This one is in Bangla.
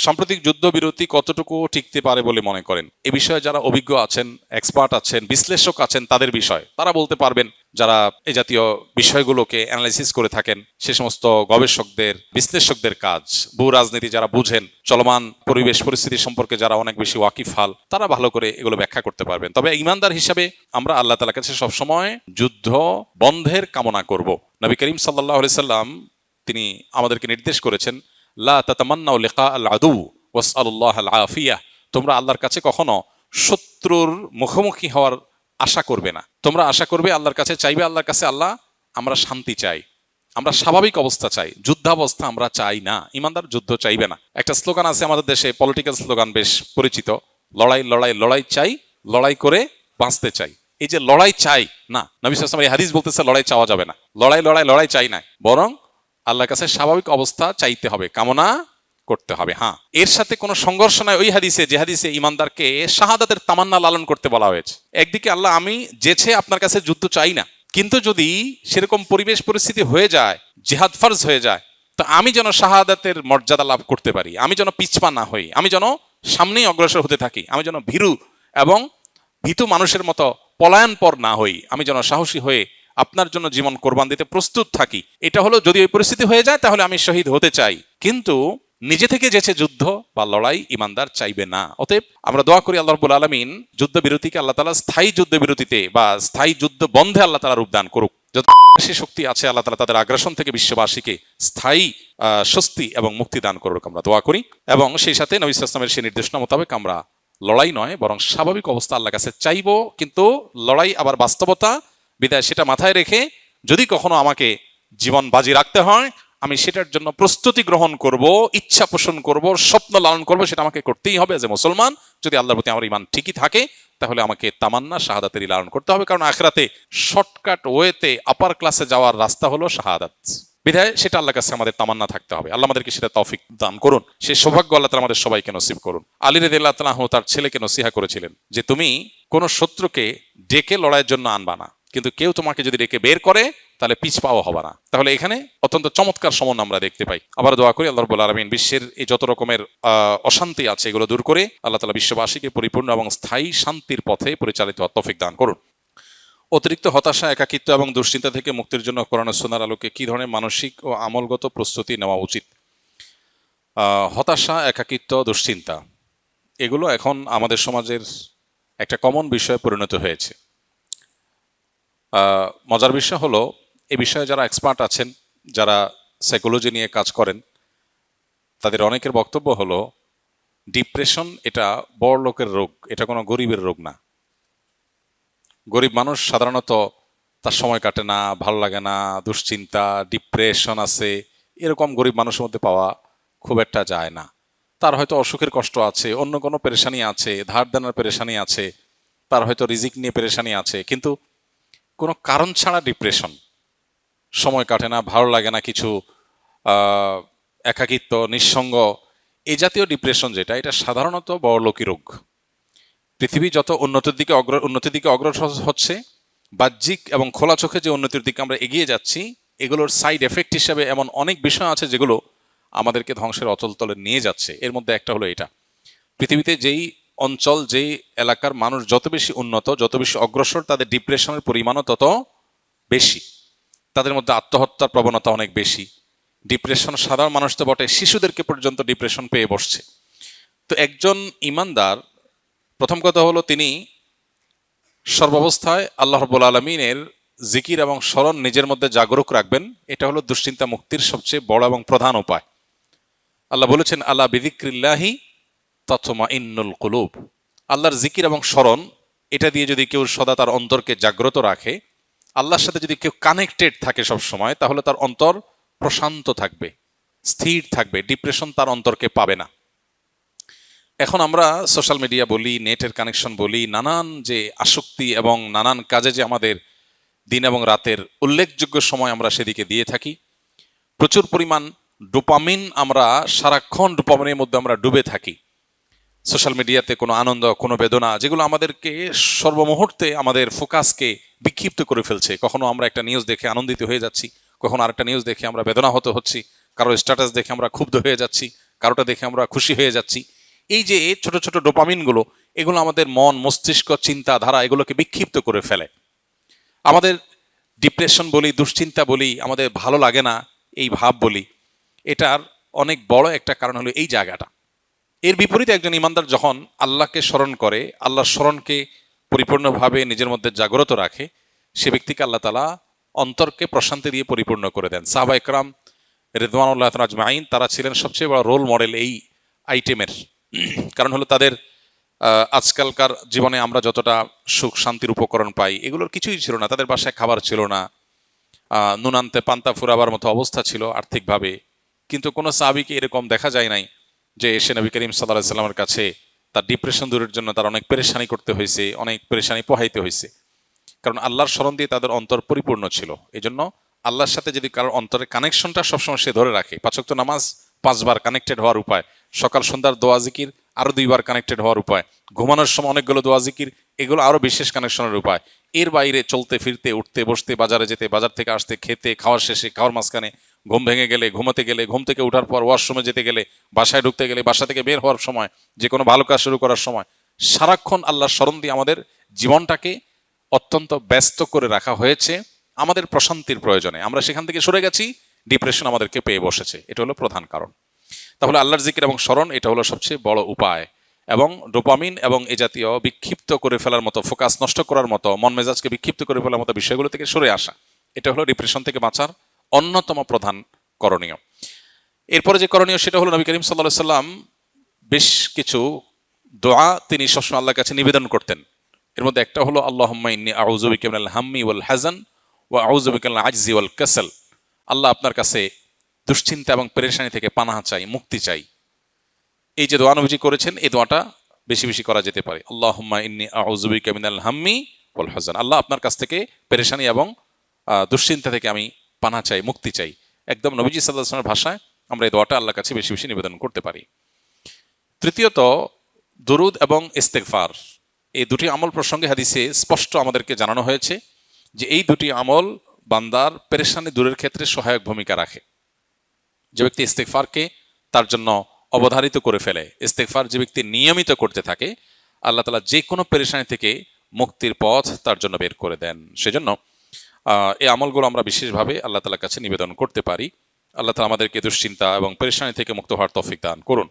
সাম্প্রতিক যুদ্ধবিরতি কতটুকু টিকতে পারে বলে মনে করেন? এ বিষয়ে যারা অভিজ্ঞ আছেন, এক্সপার্ট আছেন, বিশ্লেষক আছেন, তাদের বিষয় তারা বলতে পারবেন। যারা এই জাতীয় বিষয়গুলোকে অ্যানালাইসিস করে থাকেন, সে সমস্ত গবেষকদের, বিশ্লেষকদের কাজ। ভূ রাজনীতি যারা বুঝেন, চলমান পরিবেশ পরিস্থিতি সম্পর্কে যারা অনেক বেশি ওয়াকিফাল, তারা ভালো করে এগুলো ব্যাখ্যা করতে পারবেন। তবে ঈমানদার হিসাবে আমরা আল্লাহ তাআলার কাছে সবসময় যুদ্ধ বন্ধের কামনা করব। নবী করিম সাল্লাল্লাহু আলাইহি সাল্লাম তিনি আমাদেরকে নির্দেশ করেছেন, লা তাতামান্নাউ লিকা আল আদু ওয়াসআলুল্লাহ আল আফিয়া। তোমরা আল্লাহর কাছে কখনো শত্রুর মুখোমুখি হওয়ার আশা করবে না। তোমরা আশা করবে আল্লাহর কাছে, চাইবে আল্লাহর কাছে, আল্লাহ আমরা শান্তি চাই, আমরা স্বাভাবিক অবস্থা চাই, যুদ্ধাবস্থা আমরা চাই না। ঈমানদার যুদ্ধ চাইবে না। একটা স্লোগান আছে আমাদের দেশে, পলিটিক্যাল স্লোগান বেশ পরিচিত, লড়াই লড়াই লড়াই চাই, লড়াই করে বাঁচতে চাই। এই যে লড়াই চাই না, নবী সাল্লাল্লাহু আলাইহি ওয়াসাল্লাম এই হাদিস বলতেছে লড়াই চাওয়া যাবে না, লড়াই লড়াই লড়াই চাই না, বরং আল্লাহর কাছে স্বাভাবিক অবস্থা চাইতে হবে, কামনা করতে হবে। হ্যাঁ, এর সাথে কোনো সংঘর্ষ নাই ওই হাদিসে, যে হাদিসে ঈমানদারকে শাহাদাতের তামান্না লালন করতে বলা হয়েছে। একদিকে আল্লাহ আমি যেছে আপনার কাছে যুদ্ধ চাই না, কিন্তু যদি সেরকম পরিবেশ পরিস্থিতি হয়ে যায়, জিহাদ ফরজ হয়ে যায়, তো আমি যেন শাহাদাতের মর্যাদা লাভ করতে পারি, আমি যেন পিছপা না হই, আমি যেন সামনেই অগ্রসর হতে থাকি, আমি যেন ভীরু এবং ভীতু মানুষের মতো পলায়নপর না হই, আমি যেন সাহসী হয়ে আপনার জন্য জীবন কোরবান দিতে প্রস্তুত থাকি। এটা হলো যদি ওই পরিস্থিতি হয়ে যায় তাহলে আমি শহীদ হতে চাই, কিন্তু নিজে থেকে যেছে যুদ্ধ বা লড়াই ঈমানদার চাইবে না। অতএব আমরা দোয়া করি আল্লাহ রাব্বুল আলামিন যুদ্ধবিরতিকে আল্লাহ তাআলা স্থায়ী যুদ্ধবিরতিতে বা স্থায়ী যুদ্ধ বন্ধে আল্লাহ তাআলা রূপদান করুক। যত বেশি শক্তি আছে আল্লাহ তাআলা তাদের আগ্রাসন থেকে বিশ্ববাসীকে স্থায়ী স্বস্তি এবং মুক্তি দান করুক, আমরা দোয়া করি। এবং সেই সাথে নবী সাল্লাল্লাহু আলাইহি ওয়াসাল্লামের সেই নির্দেশনা মোতাবেক আমরা লড়াই নয় বরং স্বাভাবিক অবস্থা আল্লাহর কাছে চাইবো, কিন্তু লড়াই আবার বাস্তবতা বিদায় সেটা মাথায় রেখে যদি কখনো আমাকে জীবন বাজি রাখতে হয়, আমি সেটার জন্য প্রস্তুতি গ্রহণ করব, ইচ্ছা পোষণ করব, স্বপ্ন লালন করব, সেটা আমাকে করতেই হবে। যে মুসলমান, যদি আল্লাহর প্রতি আমার ঈমান ঠিকই থাকে, তাহলে আমাকে তামান্না শাহাদাতেরই লালন করতে হবে। কারণ আখিরাতে শর্টকাট ওয়েতে আপার ক্লাসে যাওয়ার রাস্তা হলো শাহাদাত। বিধায় সেটা আল্লাহর কাছে আমাদের তামান্না থাকতে হবে। আল্লাহ আমাদেরকে সেটা তৌফিক দান করুন, সেই সৌভাগ্য আল্লাহ তাআলা আমাদের সবাইকে নসিব করুন। আলী রাদিয়াল্লাহু তাআলা তার ছেলেকে নসিহা করেছিলেন যে তুমি কোন শত্রুকে ডেকে লড়াইয়ের জন্য আনবা না, কিন্তু কেউ তোমাকে যদি ডেকে বের করে তাহলে পিছপাও হবে না। তাহলে এখানে অত্যন্ত চমৎকার সমন্বয় আমরা দেখতে পাই। আবার দোয়া করি আল্লাহ রাব্বুল আলামিন বিশ্বের এই যত রকমের অশান্তি আছে এগুলো দূর করে আল্লাহ তাআলা বিশ্ববাসীকে পরিপূর্ণ এবং স্থায়ী শান্তির পথে পরিচালিত হওয়ার তৌফিক দান করুন। অতিরিক্ত হতাশা, একাকিত্ব এবং দুশ্চিন্তা থেকে মুক্তির জন্য কোরআন ও সুন্নাহর আলোকে কি ধরনের মানসিক ও আমলগত প্রস্তুতি নেওয়া উচিত? হতাশা, একাকিত্ব, দুশ্চিন্তা এগুলো এখন আমাদের সমাজের একটা কমন বিষয়ে পরিণত হয়েছে। মজার বিষয় হলো, এ বিষয়ে যারা এক্সপার্ট আছেন, যারা সাইকোলজি নিয়ে কাজ করেন, তাদের অনেকের বক্তব্য হলো ডিপ্রেশন এটা বড় লোকের রোগ, এটা কোনো গরিবের রোগ না। গরিব মানুষ সাধারণত তার সময় কাটে না, ভালো লাগে না, দুশ্চিন্তা, ডিপ্রেশন আছে, এরকম গরিব মানুষের মধ্যে পাওয়া খুব একটা যায় না। তার হয়তো অসুখের কষ্ট আছে, অন্য কোনো পেরেশানি আছে, ধার দেনার পেরেশানি আছে, তার হয়তো রিজিক নিয়ে পেরেশানি আছে, কিন্তু কোনো কারণ ছাড়া ডিপ্রেশন, সময় কাটে না, ভালো লাগে না কিছু, একাকিত্ব, নিঃসঙ্গ, এই জাতীয় ডিপ্রেশন যেটা, এটা সাধারণত বড়লোকি রোগ। পৃথিবী যত উন্নতির দিকে অগ্রসর হচ্ছে, বাহ্যিক এবং খোলা চোখে যে উন্নতির দিকে আমরা এগিয়ে যাচ্ছি, এগুলোর সাইড এফেক্ট হিসেবে এমন অনেক বিষয় আছে যেগুলো আমাদেরকে ধ্বংসের অতলতলে নিয়ে যাচ্ছে। এর মধ্যে একটা হলো এটা, পৃথিবীতে যেই অঞ্চল, যেই এলাকার মানুষ যত বেশি উন্নত, যত বেশি অগ্রসর, তাদের ডিপ্রেশনের পরিমাণও তত বেশি, তাদের মধ্যে আত্মহত্যার প্রবণতা অনেক বেশি। ডিপ্রেশন সাধারণ মানুষ তো বটে, শিশুদেরকে পর্যন্ত ডিপ্রেশন পেয়ে বসছে। তো একজন ঈমানদার, প্রথম কথা হলো তিনি সর্বাবস্থায় আল্লাহ রাব্বুল আলামিনের জিকির এবং স্মরণ নিজের মধ্যে জাগরুক রাখবেন। এটা হলো দুশ্চিন্তা মুক্তির সবচেয়ে বড় এবং প্রধান উপায়। আল্লাহ বলেছেন, আল্লাহ বিযিকরিল্লাহি তাতমাইন্নুল কুলুব। আল্লাহর জিকির এবং স্মরণ, এটা দিয়ে যদি কেউ সদা তার অন্তরকে জাগ্রত রাখে, আল্লাহর সাথে যদি কেউ কানেক্টেড থাকে সব সময়, তাহলে তার অন্তর প্রশান্ত থাকবে, স্থির থাকবে, ডিপ্রেশন তার অন্তরকে পাবে না। এখন আমরা সোশ্যাল মিডিয়া বলি, নেটের কানেকশন বলি, নানান যে আসক্তি এবং নানান কাজে যে আমাদের দিন এবং রাতের উল্লেখযোগ্য সময় আমরা সেদিকে দিয়ে থাকি, প্রচুর পরিমাণ ডোপামিন, আমরা সারাক্ষণ ডোপামিনের মধ্যে আমরা ডুবে থাকি। সোশ্যাল মিডিয়াতে কোনো আনন্দ, কোনো বেদনা, যেগুলো আমাদেরকে সর্বমুহূর্তে আমাদের ফোকাসকে বিক্ষিপ্ত করে ফেলছে। কখনো আমরা একটা নিউজ দেখে আনন্দিত হয়ে যাচ্ছি, কখনো আরেকটা নিউজ দেখে আমরা বেদনাহত হচ্ছি, কারো স্ট্যাটাস দেখে আমরা ক্ষুব্ধ হয়ে যাচ্ছি, কারোটা দেখে আমরা খুশি হয়ে যাচ্ছি। এই যে ছোট ছোট ডোপামিনগুলো, এগুলো আমাদের মন, মস্তিষ্ক, চিন্তাধারা এগুলোকে বিক্ষিপ্ত করে ফেলে। আমাদের ডিপ্রেশন বলি, দুশ্চিন্তা বলি, আমাদের ভালো লাগে না এই ভাব বলি, এটার অনেক বড় একটা কারণ হলো এই জায়গাটা। এর বিপরীতে একজন ইমানদার যখন আল্লাহকে স্মরণ করে, আল্লাহর স্মরণকে পরিপূর্ণভাবে নিজের মধ্যে জাগ্রত রাখে, সে ব্যক্তিকে আল্লাহ তাআলা অন্তরকে প্রশান্তি দিয়ে পরিপূর্ণ করে দেন। সাহাবা ইকরাম রিদওয়ানুল্লাহ তাআলা আজমাইন তারা ছিলেন সবচেয়ে বড় রোল মডেল এই আইটেমের। কারণ হলো তাদের আজকালকার জীবনে আমরা যতটা সুখ শান্তির উপকরণ পাই, এগুলোর কিছুই ছিল না। তাদের বাসায় খাবার ছিল না, নুন আনতে পান্তা ফুরাবার মতো অবস্থা ছিল আর্থিকভাবে। কিন্তু কোনো সাহাবীকে এরকম দেখা যায় নাই যে এসে নবী করিম সাল্লাল্লাহু আলাইহি সাল্লামের কাছে তার ডিপ্রেশন দূরের জন্য তার অনেক পেরেশানি করতে হয়েছে, অনেক পেরেশানি পোহাইতে হয়েছে। কারণ আল্লাহর স্মরণ দিয়ে তাদের অন্তর পরিপূর্ণ ছিল। এই জন্য আল্লাহর সাথে যদি কারোর অন্তরের কানেকশনটা সবসময় সে ধরে রাখে, ৫ ওয়াক্ত নামাজ ৫ বার কানেক্টেড হওয়ার উপায়, সকাল সন্ধ্যার দোয়া জিকির আরো 2 বার কানেক্টেড হওয়ার উপায়, ঘুমানোর সময় অনেকগুলো দোয়া জিকির, এগুলো আরো বিশেষ কানেকশনের উপায়। এর বাইরে চলতে ফিরতে, উঠতে বসতে, বাজারে যেতে, বাজার থেকে আসতে, খেতে, খাওয়ার শেষে, খাওয়ার মাঝখানে, ঘুম ভেঙে গেলে, ঘুমাতে গেলে, ঘুম থেকে ওঠার পর, ওয়াশরুমে যেতে গেলে, বাসায় ঢুকতে গেলে, বাসা থেকে বের হওয়ার সময়, যে কোনো ভালো কাজ শুরু করার সময়, সারাক্ষণ আল্লাহর স্মরণ দিয়ে আমাদের জীবনটাকে অত্যন্ত ব্যস্ত করে রাখা হয়েছে আমাদের প্রশান্তির প্রয়োজনে। আমরা সেখান থেকে সরে গেছি, ডিপ্রেশন আমাদেরকে পেয়ে বসেছে। এটা হলো প্রধান কারণ। তাহলে আল্লাহর জিকির এবং স্মরণ এটা হলো সবচেয়ে বড় উপায়। এবং ডোপামিন এবং এ জাতীয় বিক্ষিপ্ত করে ফেলার মতো, ফোকাস নষ্ট করার মতো, মন মেজাজকে বিক্ষিপ্ত করে ফেলার মতো বিষয়গুলো থেকে সরে আসা, এটা হলো ডিপ্রেশন থেকে বাঁচার অন্যতম প্রধান করণীয়। এরপরে যে করণীয় সেটা হলো নবী করিম সাল্লাল্লাহু আলাইহি সাল্লাম বেশ কিছু দোয়া তিনি সবসময় আল্লাহর কাছে নিবেদন করতেন। এর মধ্যে একটা হলো আল্লাহুম্মা ইন্নী আউযু বিকা মিনাল হাম্মি ওয়াল হাযান ওয়া আউযু বিকা মিনাল আজজি ওয়াল কাসাল। আল্লাহ, আপনার কাছে দুশ্চিন্তা এবং পেরেশানি থেকে পানাহ চাই, মুক্তি চাই। এই যে দোয়া নবীজি করেছেন, এই দোয়াটা বেশি বেশি করা যেতে পারে। আল্লাহুম্মা ইন্নী আউযু বিকা মিনাল হাম্মি ওয়াল হাযান। আল্লাহ, আপনার কাছ থেকে পেরেশানি এবং দুশ্চিন্তা থেকে আমি পানাহ চাই, মুক্তি চাই। একদম নবীজি সাল্লাল্লাহু আলাইহি ওয়াসাল্লামের ভাষায় আমরা এই দোয়াটা আল্লাহর কাছে বেশি বেশি নিবেদন করতে পারি। তৃতীয়ত, দুরুদ এবং ইস্তেগফার, এই দুটি আমল প্রসঙ্গে হাদিসে স্পষ্ট আমাদেরকে জানানো হয়েছে যে এই দুটি আমল বান্দার পেরেশানি দূরের ক্ষেত্রে সহায়ক ভূমিকা রাখে। যে ব্যক্তি ইস্তেগফারকে তার জন্য অবধারিত করে ফেলে, ইস্তেগফার যে ব্যক্তি নিয়মিত করতে থাকে, আল্লাহ তাআলা যে কোনো পেরেশানি থেকে মুক্তির পথ তার জন্য বের করে দেন। সেজন্য এই আমলগুলো আমরা বিশেষভাবে আল্লাহ তাআলার কাছে নিবেদন করতে পারি। আল্লাহ তাআলা আমাদেরকে দুশ্চিন্তা এবং পেরেশানি থেকে মুক্ত হওয়ার তৌফিক দান করুন।